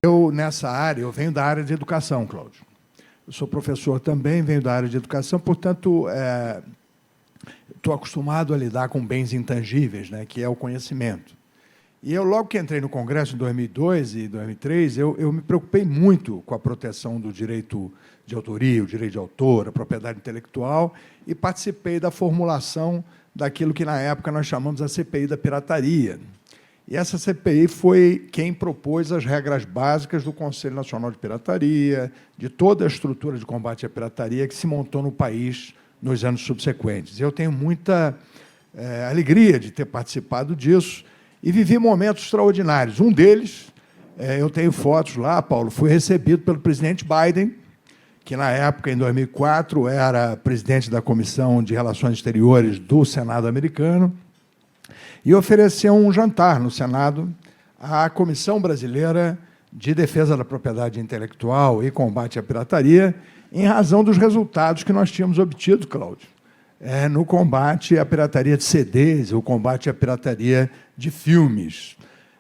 Eu, nessa área, eu venho da área de educação, Cláudio. Eu sou professor também, venho da área de educação, portanto, estou acostumado a lidar com bens intangíveis, né, que é o conhecimento. E eu, logo que entrei no Congresso, em 2002 e 2003, eu me preocupei muito com a proteção do direito de autoria, o direito de autor, a propriedade intelectual, e participei da formulação daquilo que, na época, nós chamamos a CPI da pirataria. E essa CPI foi quem propôs as regras básicas do Conselho Nacional de Pirataria, de toda a estrutura de combate à pirataria que se montou no país nos anos subsequentes. Eu tenho muita alegria de ter participado disso e vivi momentos extraordinários. Um deles, eu tenho fotos lá, Paulo, fui recebido pelo presidente Biden, que, na época, em 2004, era presidente da Comissão de Relações Exteriores do Senado americano, e ofereceu um jantar no Senado à Comissão Brasileira de Defesa da Propriedade Intelectual e Combate à Pirataria, em razão dos resultados que nós tínhamos obtido, Cláudio, no combate à pirataria de CDs, o combate à pirataria de filmes.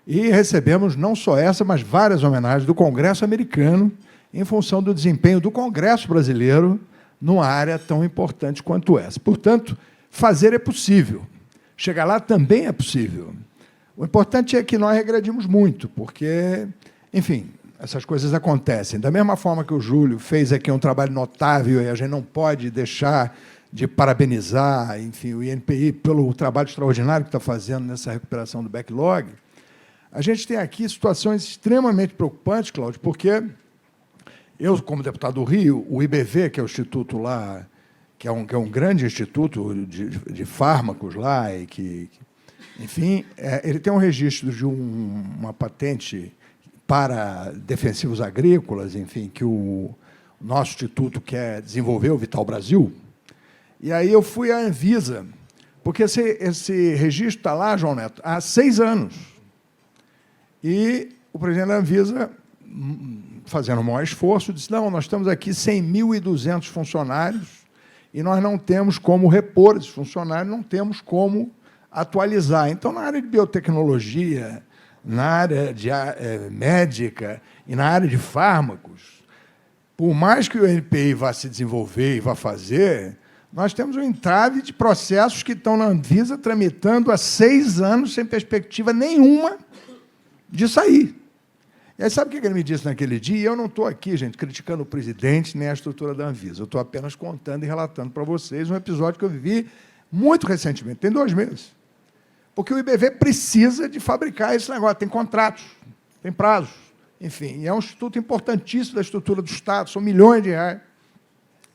E recebemos não só essa, mas várias homenagens do Congresso americano, em função do desempenho do Congresso brasileiro numa área tão importante quanto essa. Portanto, fazer é possível. Chegar lá também é possível. O importante é que nós regredimos muito, porque, enfim, essas coisas acontecem. Da mesma forma que o Júlio fez aqui um trabalho notável, e a gente não pode deixar de parabenizar, enfim, o INPI pelo trabalho extraordinário que está fazendo nessa recuperação do backlog, a gente tem aqui situações extremamente preocupantes, Cláudio, porque eu, como deputado do Rio, o IBV, que é o instituto lá, que é um grande instituto de fármacos lá, e que, enfim, ele tem um registro de uma patente para defensivos agrícolas, enfim, que o nosso instituto quer desenvolver, o Vital Brasil. E aí eu fui à Anvisa, porque esse registro está lá, João Neto, há 6 anos. E o presidente da Anvisa, fazendo o maior esforço, disse, não, nós estamos aqui 100.200 funcionários, e nós não temos como repor esses funcionários, não temos como atualizar. Então, na área de biotecnologia, na área de médica e na área de fármacos, por mais que o INPI vá se desenvolver e vá fazer, nós temos um entrave de processos que estão na Anvisa tramitando há 6 anos, sem perspectiva nenhuma de sair. E aí, sabe o que ele me disse naquele dia? Eu não estou aqui, gente, criticando o presidente nem a estrutura da Anvisa. Eu estou apenas contando e relatando para vocês um episódio que eu vivi muito recentemente, tem 2 meses. Porque o IBV precisa de fabricar esse negócio, tem contratos, tem prazos, enfim, e é um instituto importantíssimo da estrutura do Estado, são milhões de reais.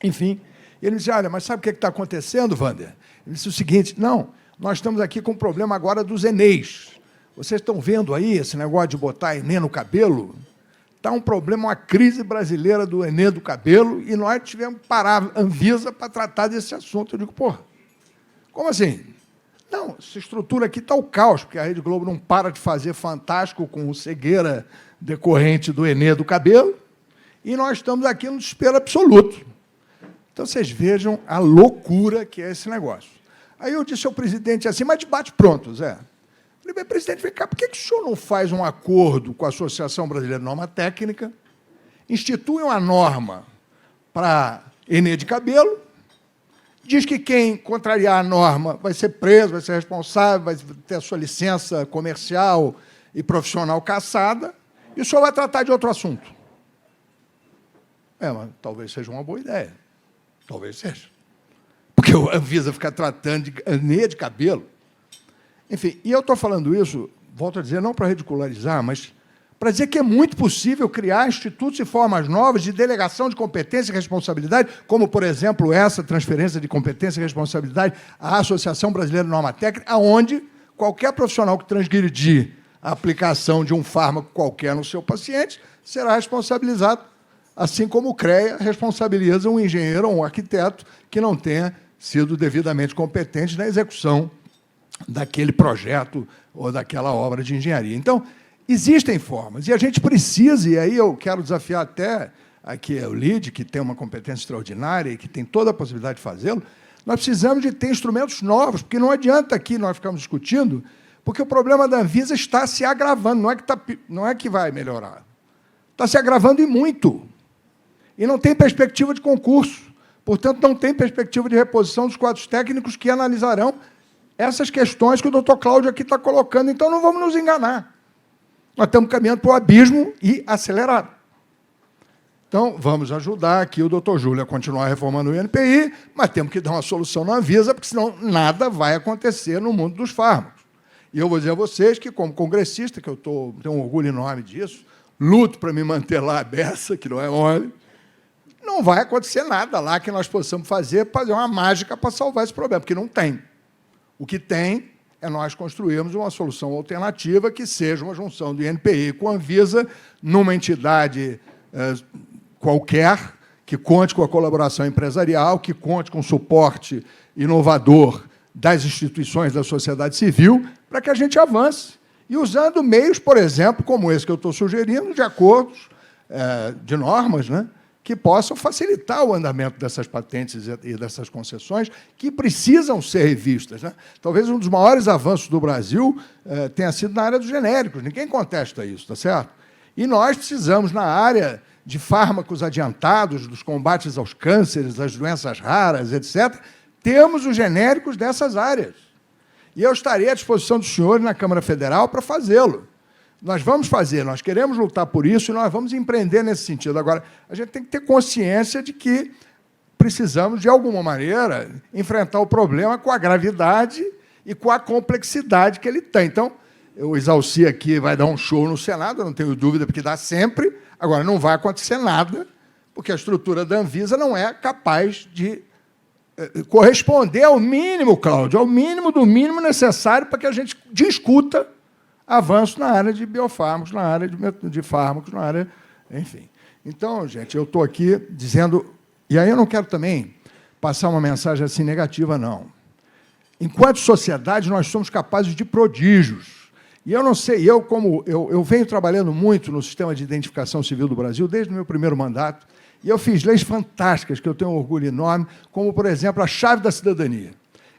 Enfim, e ele disse, olha, mas sabe o que está acontecendo, Wander? Ele disse o seguinte, não, nós estamos aqui com o problema agora dos Eneis. Vocês estão vendo aí esse negócio de botar Enê no cabelo? Está um problema, uma crise brasileira do Enê do cabelo, e nós tivemos que parar a Anvisa para tratar desse assunto. Eu digo, porra, como assim? Não, essa estrutura aqui está o caos, porque a Rede Globo não para de fazer Fantástico com cegueira decorrente do Enê do cabelo, e nós estamos aqui no desespero absoluto. Então, vocês vejam a loucura que é esse negócio. Aí eu disse ao presidente assim, mas debate pronto, Zé. Eu falei, presidente, vem cá, por que o senhor não faz um acordo com a Associação Brasileira de Norma Técnica, institui uma norma para Enê de cabelo, diz que quem contrariar a norma vai ser preso, vai ser responsável, vai ter a sua licença comercial e profissional cassada, e o senhor vai tratar de outro assunto. Mas talvez seja uma boa ideia. Talvez seja. Porque a Anvisa fica tratando de Enê de cabelo. Enfim, e eu estou falando isso, volto a dizer, não para ridicularizar, mas para dizer que é muito possível criar institutos e formas novas de delegação de competência e responsabilidade, como, por exemplo, essa transferência de competência e responsabilidade à Associação Brasileira de Norma Técnica, onde qualquer profissional que transgredir a aplicação de um fármaco qualquer no seu paciente será responsabilizado, assim como o CREA responsabiliza um engenheiro ou um arquiteto que não tenha sido devidamente competente na execução daquele projeto ou daquela obra de engenharia. Então, existem formas, e a gente precisa, e aí eu quero desafiar até aqui o LIDE, que tem uma competência extraordinária e que tem toda a possibilidade de fazê-lo, nós precisamos de ter instrumentos novos, porque não adianta aqui nós ficarmos discutindo, porque o problema da Anvisa está se agravando, não é que vai melhorar. está se agravando e muito. E não tem perspectiva de concurso. Portanto, não tem perspectiva de reposição dos quadros técnicos que analisarão essas questões que o doutor Cláudio aqui está colocando. Então, não vamos nos enganar. Nós estamos caminhando para o abismo e acelerado. Então, vamos ajudar aqui o doutor Júlio a continuar reformando o INPI, mas temos que dar uma solução na Anvisa, porque senão nada vai acontecer no mundo dos fármacos. E eu vou dizer a vocês que, como congressista, que eu tenho um orgulho enorme disso, luto para me manter lá a beça, que não é mole, não vai acontecer nada lá que nós possamos fazer uma mágica para salvar esse problema, porque não tem. O que tem é nós construirmos uma solução alternativa que seja uma junção do INPI com a Anvisa numa entidade qualquer, que conte com a colaboração empresarial, que conte com o suporte inovador das instituições da sociedade civil, para que a gente avance. E usando meios, por exemplo, como esse que eu estou sugerindo, de acordos, de normas, né, que possam facilitar o andamento dessas patentes e dessas concessões, que precisam ser revistas, né? Talvez um dos maiores avanços do Brasil tenha sido na área dos genéricos. Ninguém contesta isso, tá certo? E nós precisamos, na área de fármacos adiantados, dos combates aos cânceres, às doenças raras, etc., temos os genéricos dessas áreas. E eu estarei à disposição dos senhores na Câmara Federal para fazê-lo. Nós vamos fazer, nós queremos lutar por isso e nós vamos empreender nesse sentido. Agora, a gente tem que ter consciência de que precisamos, de alguma maneira, enfrentar o problema com a gravidade e com a complexidade que ele tem. Então, o Exalci aqui vai dar um show no Senado, eu não tenho dúvida, porque dá sempre. Agora, não vai acontecer nada, porque a estrutura da Anvisa não é capaz de corresponder ao mínimo, Cláudio, ao mínimo do mínimo necessário para que a gente discuta avanço na área de biofármacos, na área de fármacos, na área... Enfim. Então, gente, eu estou aqui dizendo... E aí eu não quero também passar uma mensagem assim negativa, não. Enquanto sociedade, nós somos capazes de prodígios. E eu não sei, eu venho trabalhando muito no sistema de identificação civil do Brasil desde o meu primeiro mandato, e eu fiz leis fantásticas, que eu tenho um orgulho enorme, como, por exemplo, a chave da cidadania,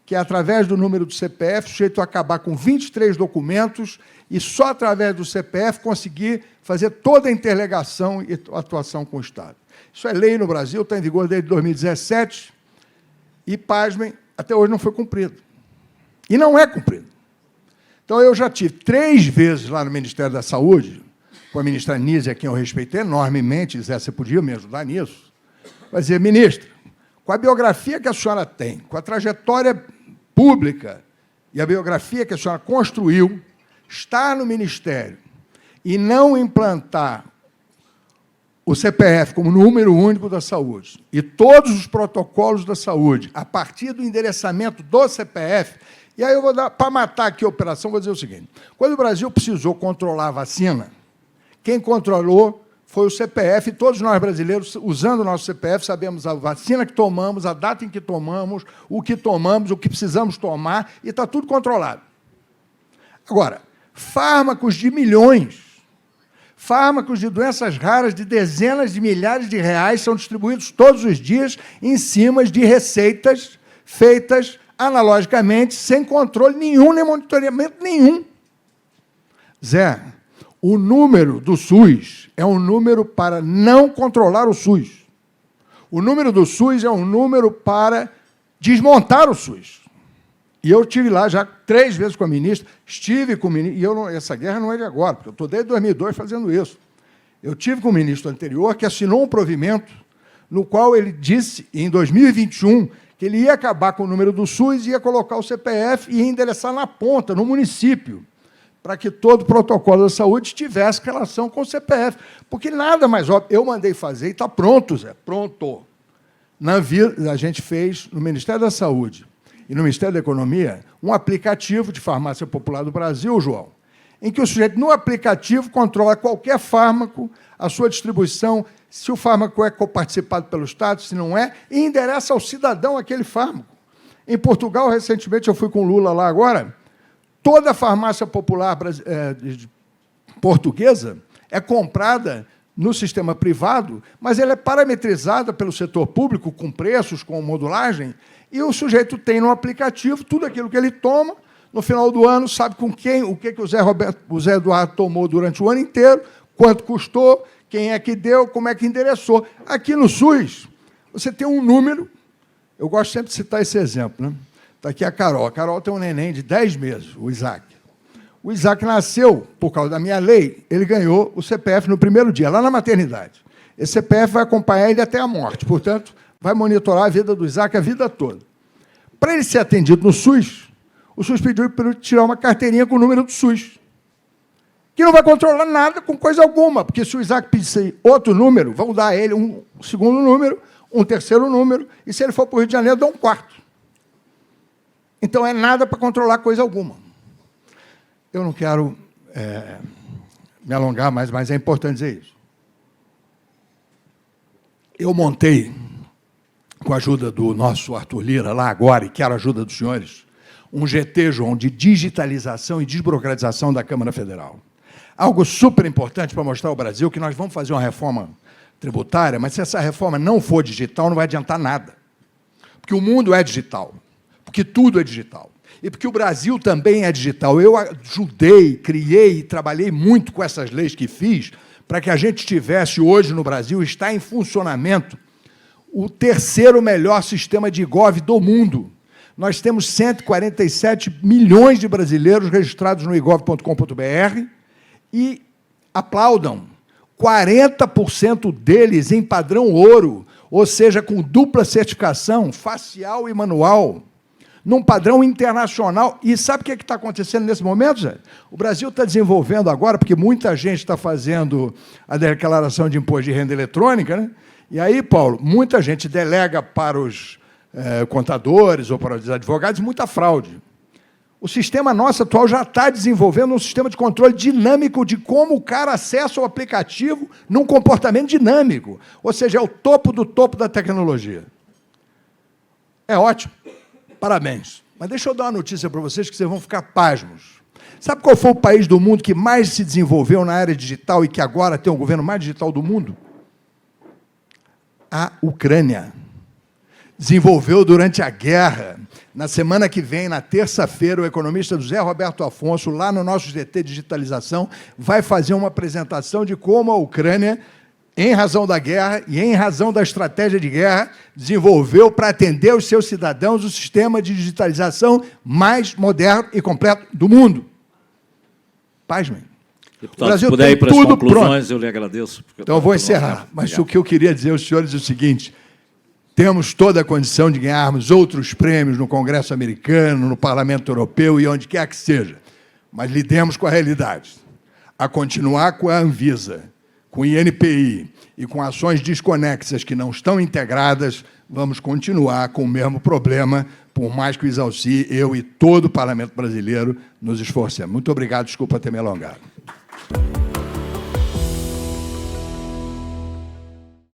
que é, através do número do CPF, o sujeito acabar com 23 documentos e só através do CPF conseguir fazer toda a interligação e atuação com o Estado. Isso é lei no Brasil, está em vigor desde 2017 e, pasmem, até hoje não foi cumprido. E não é cumprido. Então, eu já tive 3 vezes lá no Ministério da Saúde, com a ministra Anísia, a quem eu respeitei enormemente, Zé, você podia me ajudar nisso, vai dizer, ministra, com a biografia que a senhora tem, com a trajetória pública e a biografia que a senhora construiu, estar no Ministério e não implantar o CPF como número único da saúde e todos os protocolos da saúde a partir do endereçamento do CPF, e aí eu vou dar, para matar aqui a operação, vou dizer o seguinte, quando o Brasil precisou controlar a vacina, quem controlou foi o CPF, e todos nós brasileiros, usando o nosso CPF, sabemos a vacina que tomamos, a data em que tomamos, o que precisamos tomar, e está tudo controlado. Agora, fármacos de milhões, fármacos de doenças raras de dezenas de milhares de reais são distribuídos todos os dias em cima de receitas feitas analogicamente, sem controle nenhum, nem monitoramento nenhum. Zé, o número do SUS é um número para não controlar o SUS. O número do SUS é um número para desmontar o SUS. E eu estive lá já 3 vezes com a ministra, estive com o ministro, e essa guerra não é de agora, porque eu estou desde 2002 fazendo isso. Eu tive com o ministro anterior, que assinou um provimento, no qual ele disse, em 2021, que ele ia acabar com o número do SUS, ia colocar o CPF e ia endereçar na ponta, no município, para que todo o protocolo da saúde tivesse relação com o CPF. Porque nada mais óbvio. Eu mandei fazer e está pronto, Zé, pronto. A gente fez, no Ministério da Saúde e no Ministério da Economia, um aplicativo de farmácia popular do Brasil, João, em que o sujeito, no aplicativo, controla qualquer fármaco, a sua distribuição, se o fármaco é coparticipado pelo Estado, se não é, e endereça ao cidadão aquele fármaco. Em Portugal, recentemente, eu fui com o Lula lá agora, toda a farmácia popular portuguesa é comprada no sistema privado, mas ela é parametrizada pelo setor público, com preços, com modulagem, e o sujeito tem no aplicativo tudo aquilo que ele toma, no final do ano, sabe com quem, o que o Zé Eduardo tomou durante o ano inteiro, quanto custou, quem é que deu, como é que endereçou. Aqui no SUS, você tem um número, eu gosto sempre de citar esse exemplo, né? Está aqui a Carol. A Carol tem um neném de 10 meses, o Isaac. O Isaac nasceu, por causa da minha lei, ele ganhou o CPF no primeiro dia, lá na maternidade. Esse CPF vai acompanhar ele até a morte, portanto, vai monitorar a vida do Isaac a vida toda. Para ele ser atendido no SUS, o SUS pediu para ele tirar uma carteirinha com o número do SUS, que não vai controlar nada com coisa alguma, porque se o Isaac pedir outro número, vão dar a ele um segundo número, um terceiro número, e se ele for para o Rio de Janeiro, dá um quarto. Então, é nada para controlar coisa alguma. Eu não quero me alongar mais, mas é importante dizer isso. Eu montei, com a ajuda do nosso Arthur Lira, lá agora, e quero a ajuda dos senhores, um GT, João, de digitalização e desburocratização da Câmara Federal. Algo super importante para mostrar ao Brasil que nós vamos fazer uma reforma tributária, mas se essa reforma não for digital, não vai adiantar nada. Porque o mundo é digital, porque tudo é digital. E porque o Brasil também é digital. Eu ajudei, criei e trabalhei muito com essas leis que fiz para que a gente tivesse hoje no Brasil, está em funcionamento, o terceiro melhor sistema de Gov do mundo. Nós temos 147 milhões de brasileiros registrados no igov.com.br e aplaudam, 40% deles em padrão ouro, ou seja, com dupla certificação facial e manual, num padrão internacional. E sabe o que está acontecendo nesse momento, Zé? O Brasil está desenvolvendo agora, porque muita gente está fazendo a declaração de imposto de renda eletrônica, né? E aí, Paulo, muita gente delega para os contadores ou para os advogados muita fraude. O sistema nosso atual já está desenvolvendo um sistema de controle dinâmico de como o cara acessa o aplicativo num comportamento dinâmico. Ou seja, é o topo do topo da tecnologia. É ótimo. Parabéns. Mas deixa eu dar uma notícia para vocês que vocês vão ficar pasmos. Sabe qual foi o país do mundo que mais se desenvolveu na área digital e que agora tem o governo mais digital do mundo? A Ucrânia. Desenvolveu durante a guerra. Na semana que vem, na terça-feira, o economista José Roberto Afonso, lá no nosso GT Digitalização, vai fazer uma apresentação de como a Ucrânia, em razão da guerra e em razão da estratégia de guerra, desenvolveu para atender os seus cidadãos o sistema de digitalização mais moderno e completo do mundo. Pasmem. Deputado, se puder ir para as conclusões, eu lhe agradeço. Então, eu vou encerrar. Mas o que eu queria dizer aos senhores é o seguinte: temos toda a condição de ganharmos outros prêmios no Congresso americano, no Parlamento Europeu e onde quer que seja. Mas lidemos com a realidade. A continuar com a Anvisa, com o INPI e com ações desconexas que não estão integradas, vamos continuar com o mesmo problema, por mais que o Isalci, eu e todo o Parlamento brasileiro nos esforcemos. Muito obrigado, desculpa ter me alongado.